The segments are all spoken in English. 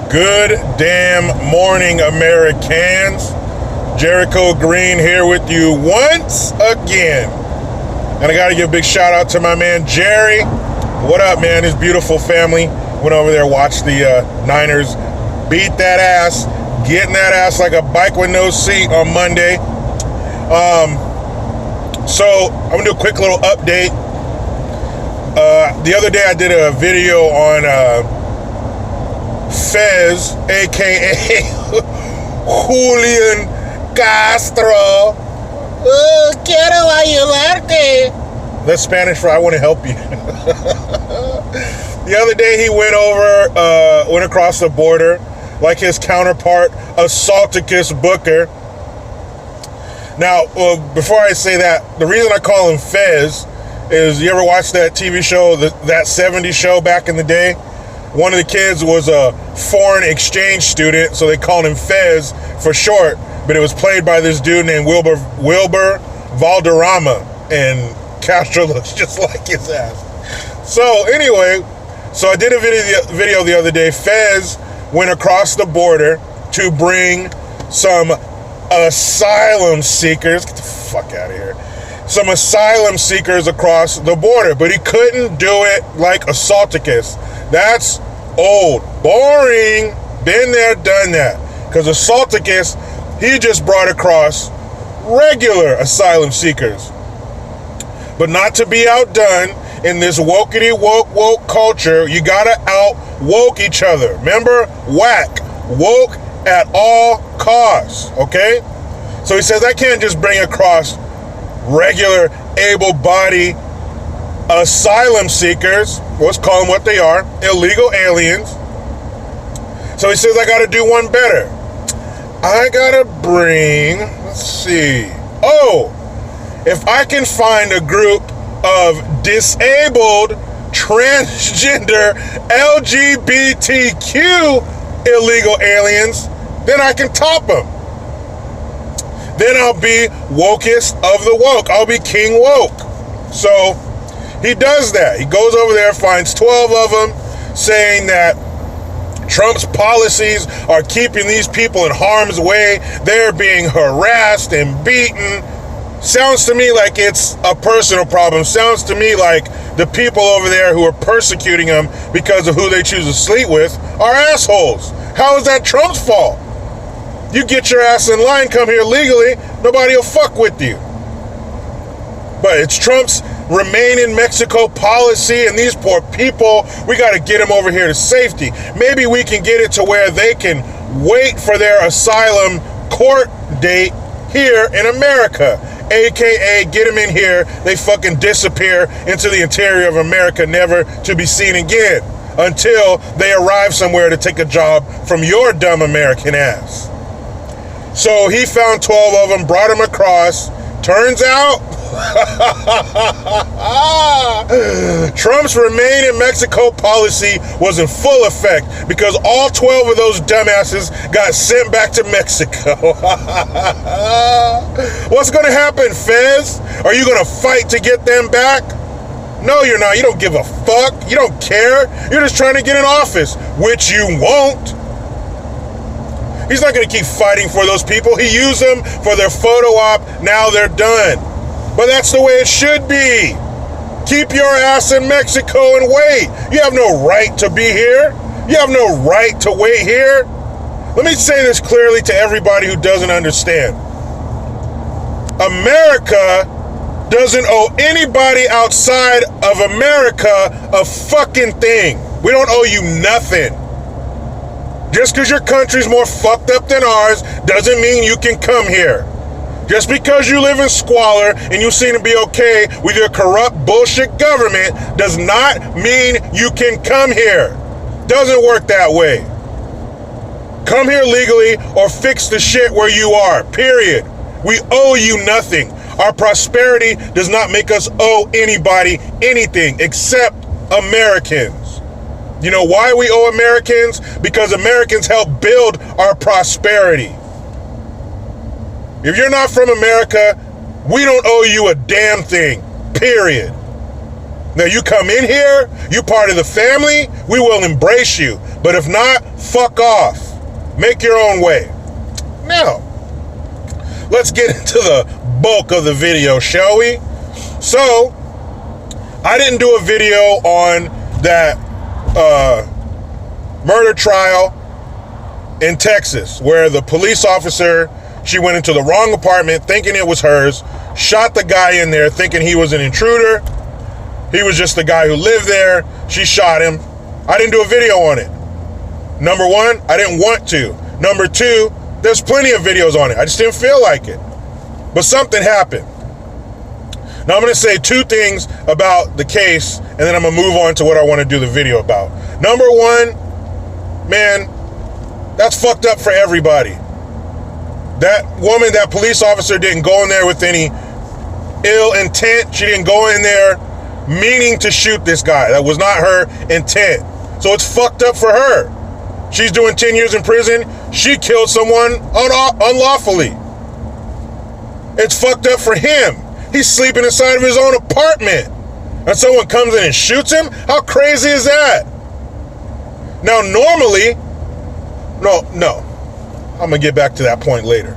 Good damn morning, Americans. Jericho Green here with you once again. And I gotta give a big shout out to my man Jerry. What up, man? His beautiful family went over there, watched the Niners beat that ass, getting that ass like a bike with no seat on Monday. So I'm gonna do a quick little update. The other day I did a video on Fez, aka Hulyan Castro. Quiero ayudarte. That's Spanish for I want to help you. The other day he went across the border like his counterpart, Assaulticus Booker. Now, before I say that, the reason I call him Fez is, you ever watch that TV show, that 70s show back in the day? One of the kids was a foreign exchange student, so they called him Fez for short, but it was played by this dude named Wilbur Valderrama, and Castro looks just like his ass. So anyway, so I did a video the other day. Fez went across the border to bring some asylum seekers, get the fuck out of here, some asylum seekers across the border, but he couldn't do it like Assaulticus. That's old, boring, been there, done that. Because Assaulticus, he just brought across regular asylum seekers. But not to be outdone, in this wokety woke culture, you gotta out-woke each other. Remember? Whack. Woke at all costs, okay? So he says, I can't just bring across regular, able-bodied asylum seekers, let's call them what they are, illegal aliens. So he says, I gotta do one better. I gotta bring, let's see. Oh, if I can find a group of disabled, transgender, LGBTQ illegal aliens, then I can top them. Then I'll be wokest of the woke. I'll be king woke. So he does that. He goes over there, finds 12 of them, saying that Trump's policies are keeping these people in harm's way. They're being harassed and beaten. Sounds to me like it's a personal problem. Sounds to me like the people over there who are persecuting them because of who they choose to sleep with are assholes. How is that Trump's fault? You get your ass in line, come here legally, nobody will fuck with you. But it's Trump's remain in Mexico policy, and these poor people, we got to get them over here to safety. Maybe we can get it to where they can wait for their asylum court date here in America. AKA, get them in here, they fucking disappear into the interior of America, never to be seen again, until they arrive somewhere to take a job from your dumb American ass. So he found 12 of them, brought them across. Turns out, Trump's remain in Mexico policy was in full effect because all 12 of those dumbasses got sent back to Mexico. What's going to happen, Fez? Are you going to fight to get them back? No, you're not. You don't give a fuck. You don't care. You're just trying to get in office, which you won't. He's not going to keep fighting for those people. He used them for their photo op. Now they're done. But that's the way it should be. Keep your ass in Mexico and wait. You have no right to be here. You have no right to wait here. Let me say this clearly to everybody who doesn't understand. America doesn't owe anybody outside of America a fucking thing. We don't owe you nothing. Just because your country's more fucked up than ours doesn't mean you can come here. Just because you live in squalor and you seem to be okay with your corrupt bullshit government does not mean you can come here. Doesn't work that way. Come here legally or fix the shit where you are, period. We owe you nothing. Our prosperity does not make us owe anybody anything except Americans. You know why we owe Americans? Because Americans help build our prosperity. If you're not from America, we don't owe you a damn thing, period. Now you come in here, you part of the family, we will embrace you. But if not, fuck off. Make your own way. Now, let's get into the bulk of the video, shall we? So, I didn't do a video on that murder trial in Texas where the police officer, she went into the wrong apartment thinking it was hers, shot the guy in there thinking he was an intruder. He was just the guy who lived there. She shot him. I didn't do a video on it. Number one, I didn't want to. Number two, there's plenty of videos on it. I just didn't feel like it. But something happened. Now I'm going to say two things about the case, and then I'm going to move on to what I want to do the video about. Number one, man, that's fucked up for everybody. That woman, that police officer didn't go in there with any ill intent. She didn't go in there meaning to shoot this guy. That was not her intent. So it's fucked up for her. She's doing 10 years in prison. She killed someone unlawfully. It's fucked up for him. He's sleeping inside of his own apartment. And someone comes in and shoots him? How crazy is that? Now, normally, no. I'm going to get back to that point later.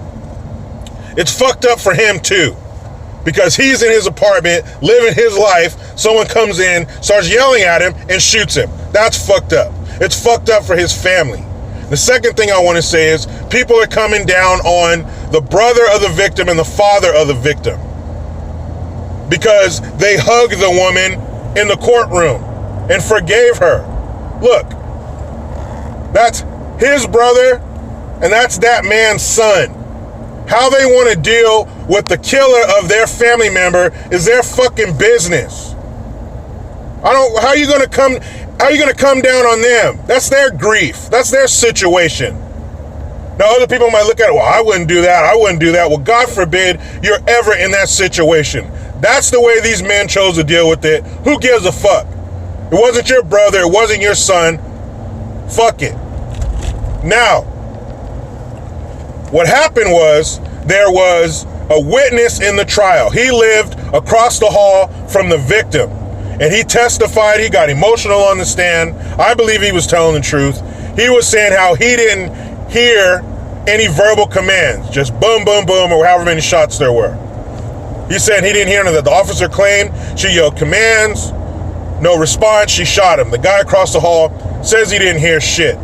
It's fucked up for him, too. Because he's in his apartment, living his life. Someone comes in, starts yelling at him, and shoots him. That's fucked up. It's fucked up for his family. The second thing I want to say is people are coming down on the brother of the victim and the father of the victim because they hugged the woman in the courtroom and forgave her. Look, that's his brother and that's that man's son. How they want to deal with the killer of their family member is their fucking business. How are you going to come down on them? That's their grief. That's their situation. Now, other people might look at it, well, I wouldn't do that. I wouldn't do that. Well, God forbid you're ever in that situation. That's the way these men chose to deal with it. Who gives a fuck? It wasn't your brother. It wasn't your son. Fuck it. Now, what happened was there was a witness in the trial. He lived across the hall from the victim. And he testified, he got emotional on the stand. I believe he was telling the truth. He was saying how he didn't hear any verbal commands, just boom, boom, boom, or however many shots there were. He said he didn't hear none of that. The officer claimed she yelled commands, no response, she shot him. The guy across the hall says he didn't hear shit.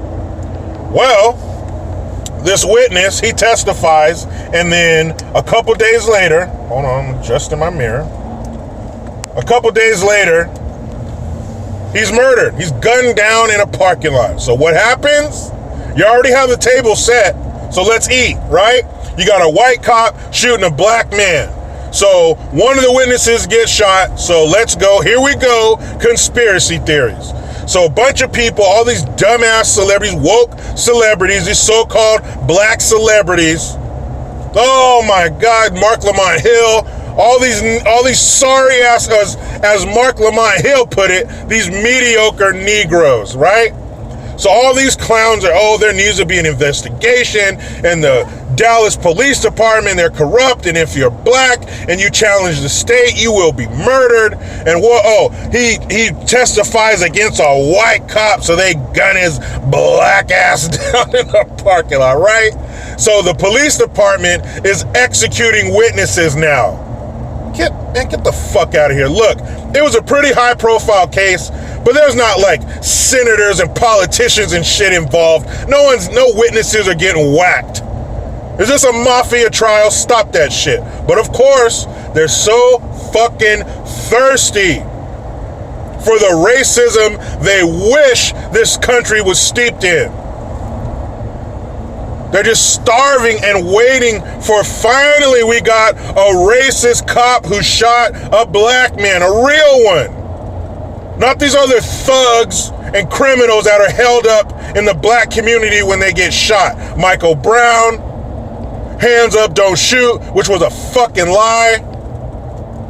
Well, this witness, he testifies, and then a couple days later, hold on, I'm adjusting my mirror. A couple days later, he's murdered. He's gunned down in a parking lot. So what happens? You already have the table set, so let's eat, right? You got a white cop shooting a black man. So one of the witnesses gets shot, so let's go. Here we go, conspiracy theories. So a bunch of people, all these dumbass celebrities, woke celebrities, these so-called black celebrities. Oh my God, Mark Lamont Hill. All these sorry ass, as Mark Lamont Hill put it, these mediocre Negroes, right? So all these clowns are, there needs to be an investigation, and the Dallas Police Department, they're corrupt, and if you're black and you challenge the state, you will be murdered. And he testifies against a white cop, so they gun his black ass down in the parking lot, right? So the police department is executing witnesses now. Get the fuck out of here. Look, it was a pretty high profile case, but there's not like senators and politicians and shit involved. No witnesses are getting whacked. Is this a mafia trial? Stop that shit. But of course, they're so fucking thirsty for the racism they wish this country was steeped in. They're just starving and waiting for, finally we got a racist cop who shot a black man, a real one. Not these other thugs and criminals that are held up in the black community when they get shot. Michael Brown, hands up, don't shoot, which was a fucking lie.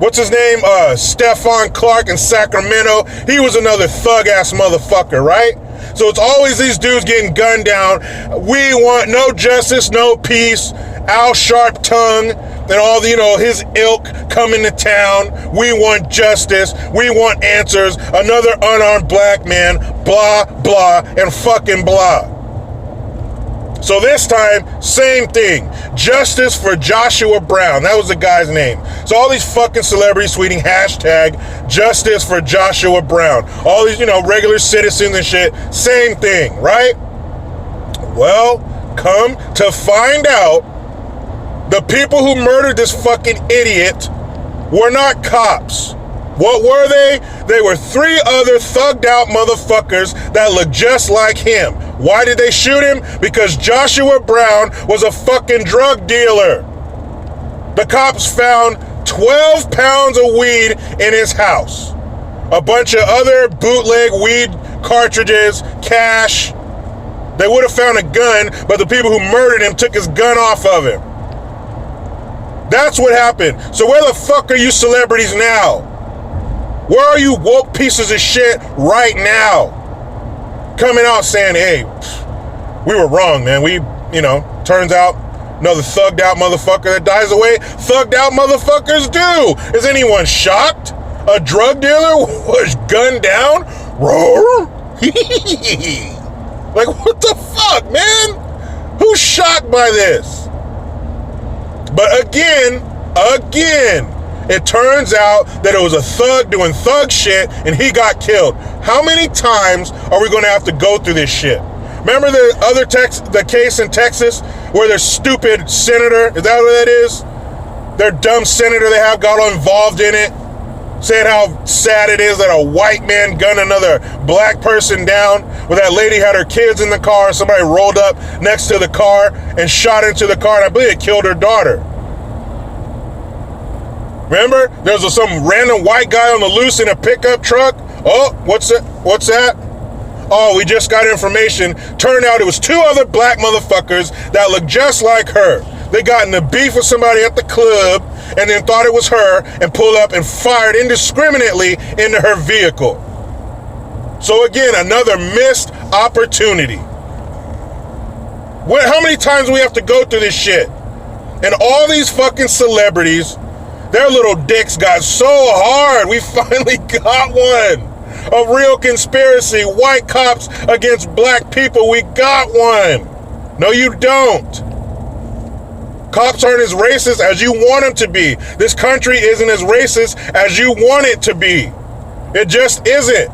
What's his name? Stephon Clark in Sacramento. He was another thug-ass motherfucker, right? So it's always these dudes getting gunned down. We want no justice, no peace. Al Sharp Tongue and all the, his ilk coming to town. We want justice. We want answers. Another unarmed black man, blah, blah, and fucking blah. So this time, same thing. Justice for Joshua Brown. That was the guy's name. So all these fucking celebrities tweeting hashtag justice for Joshua Brown. All these, regular citizens and shit. Same thing, right? Well, come to find out, the people who murdered this fucking idiot were not cops. What were they? They were 3 other thugged out motherfuckers that looked just like him. Why did they shoot him? Because Joshua Brown was a fucking drug dealer. The cops found 12 pounds of weed in his house. A bunch of other bootleg weed cartridges, cash. They would have found a gun, but the people who murdered him took his gun off of him. That's what happened. So where the fuck are you celebrities now? Where are you woke pieces of shit right now? Coming out saying, hey, we were wrong, man. We, turns out another thugged out motherfucker that dies away. Thugged out motherfuckers do. Is anyone shocked? A drug dealer was gunned down? Roar? Like, what the fuck, man? Who's shocked by this? But again, it turns out that it was a thug doing thug shit and he got killed. How many times are we going to have to go through this shit? Remember the case in Texas where their stupid senator, is that what that is? Their dumb senator they have got involved in it, saying how sad it is that a white man gunned another black person down, where that lady had her kids in the car, somebody rolled up next to the car and shot into the car, and I believe it killed her daughter. Remember? There was some random white guy on the loose in a pickup truck. Oh, what's that? Oh, we just got information. Turned out it was 2 other black motherfuckers that looked just like her. They got in a beef with somebody at the club and then thought it was her and pulled up and fired indiscriminately into her vehicle. So again, another missed opportunity. How many times do we have to go through this shit? And all these fucking celebrities, their little dicks got so hard. We finally got one. A real conspiracy. White cops against black people. We got one. No, you don't. Cops aren't as racist as you want them to be. This country isn't as racist as you want it to be. It just isn't.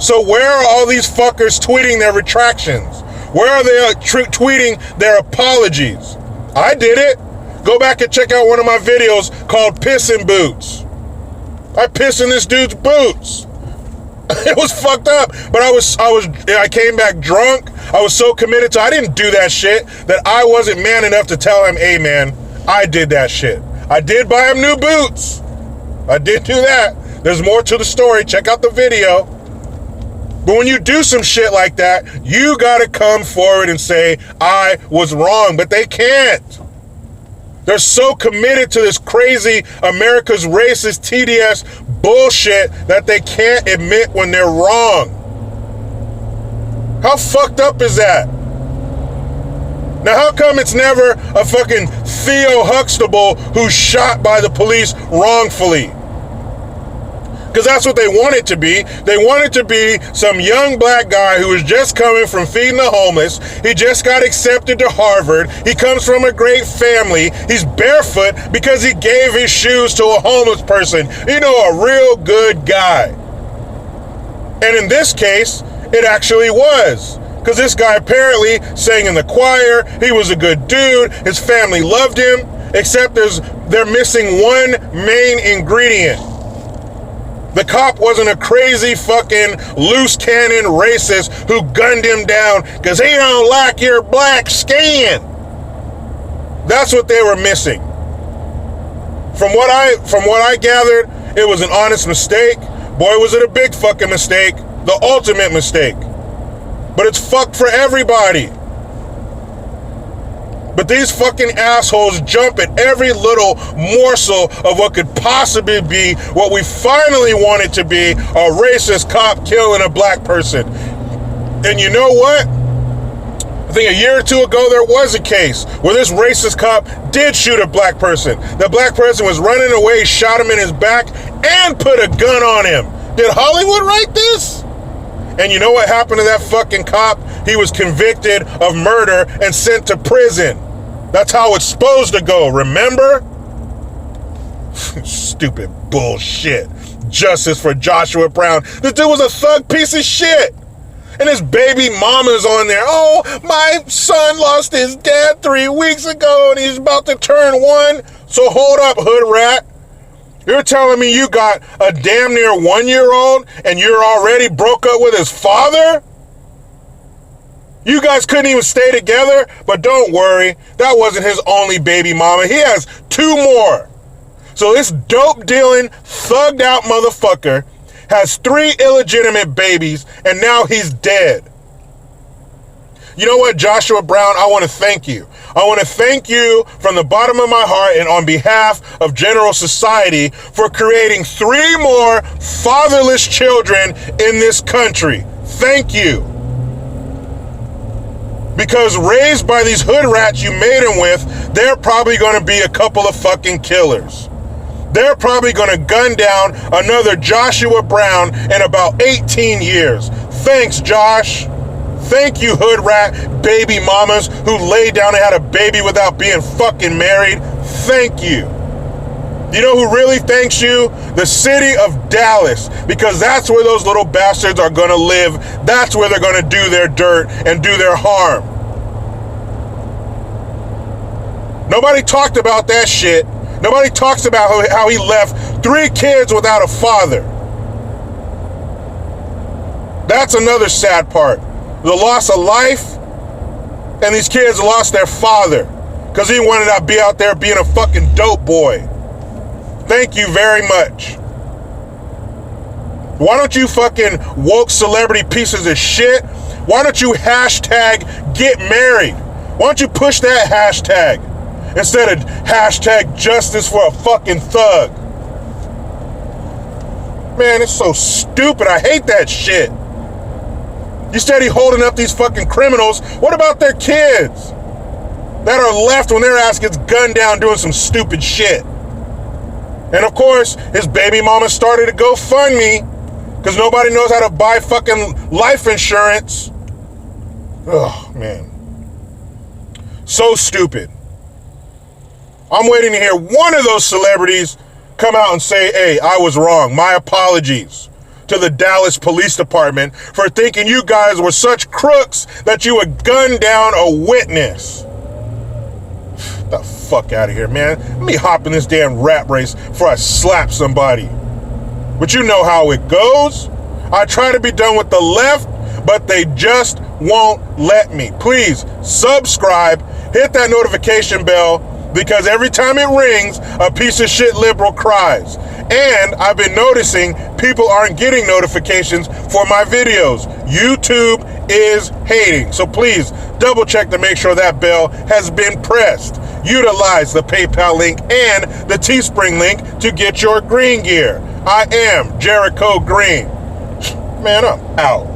So where are all these fuckers tweeting their retractions? Where are they tweeting their apologies? I did it. Go back and check out one of my videos called Piss in Boots. I pissed in this dude's boots. It was fucked up, but I came back drunk. I was so committed to, I didn't do that shit that I wasn't man enough to tell him, hey man, I did that shit. I did buy him new boots. I did do that. There's more to the story. Check out the video. But when you do some shit like that, you gotta come forward and say, I was wrong, but they can't. They're so committed to this crazy America's racist TDS bullshit that they can't admit when they're wrong. How fucked up is that? Now, how come it's never a fucking Theo Huxtable who's shot by the police wrongfully? Because that's what they want it to be. They want it to be some young black guy who was just coming from feeding the homeless. He just got accepted to Harvard. He comes from a great family. He's barefoot because he gave his shoes to a homeless person. A real good guy. And in this case, it actually was. Because this guy apparently sang in the choir. He was a good dude. His family loved him. Except they're missing one main ingredient. The cop wasn't a crazy fucking loose cannon racist who gunned him down because he don't like your black skin. That's what they were missing. From what I gathered, it was an honest mistake. Boy, was it a big fucking mistake. The ultimate mistake. But it's fucked for everybody. But these fucking assholes jump at every little morsel of what could possibly be what we finally want it to be, a racist cop killing a black person. And you know what? I think a year or two ago, there was a case where this racist cop did shoot a black person. The black person was running away, shot him in his back, and put a gun on him. Did Hollywood write this? And you know what happened to that fucking cop? He was convicted of murder and sent to prison. That's how it's supposed to go, remember? Stupid bullshit. Justice for Joshua Brown. This dude was a thug piece of shit. And his baby mama's on there. Oh, my son lost his dad 3 weeks ago and he's about to turn 1. So hold up, hood rat. You're telling me you got a damn near 1-year-old and you're already broke up with his father? You guys couldn't even stay together? But don't worry, that wasn't his only baby mama. He has 2 more. So this dope dealing, thugged out motherfucker has 3 illegitimate babies, and now he's dead. You know what, Joshua Brown? I want to thank you. I want to thank you from the bottom of my heart and on behalf of general society for creating 3 more fatherless children in this country. Thank you. Because raised by these hood rats you made them with, they're probably going to be a couple of fucking killers. They're probably going to gun down another Joshua Brown in about 18 years. Thanks, Josh. Thank you, hood rat baby mamas who laid down and had a baby without being fucking married. Thank you. You know who really thanks you? The city of Dallas, because that's where those little bastards are going to live. That's where they're going to do their dirt and do their harm. Nobody talked about that shit. Nobody talks about how he left 3 kids without a father. That's another sad part. The loss of life, and these kids lost their father because he wanted to be out there being a fucking dope boy. Thank you very much. Why don't you fucking woke celebrity pieces of shit? Why don't you hashtag get married? Why don't you push that hashtag? Instead of hashtag justice for a fucking thug. Man, it's so stupid. I hate that shit. You steady holding up these fucking criminals. What about their kids that are left when their ass gets gunned down doing some stupid shit? And of course, his baby mama started a GoFundMe because nobody knows how to buy fucking life insurance. Oh, man. So stupid. I'm waiting to hear one of those celebrities come out and say, hey, I was wrong. My apologies to the Dallas Police Department for thinking you guys were such crooks that you would gun down a witness. Get the fuck out of here, man. Let me hop in this damn rat race before I slap somebody. But you know how it goes. I try to be done with the left, but they just won't let me. Please subscribe, hit that notification bell, because every time it rings, a piece of shit liberal cries. And I've been noticing people aren't getting notifications for my videos. YouTube is hating. So please double check to make sure that bell has been pressed. Utilize the PayPal link and the Teespring link to get your green gear. I am Jericho Green. Man, I'm out.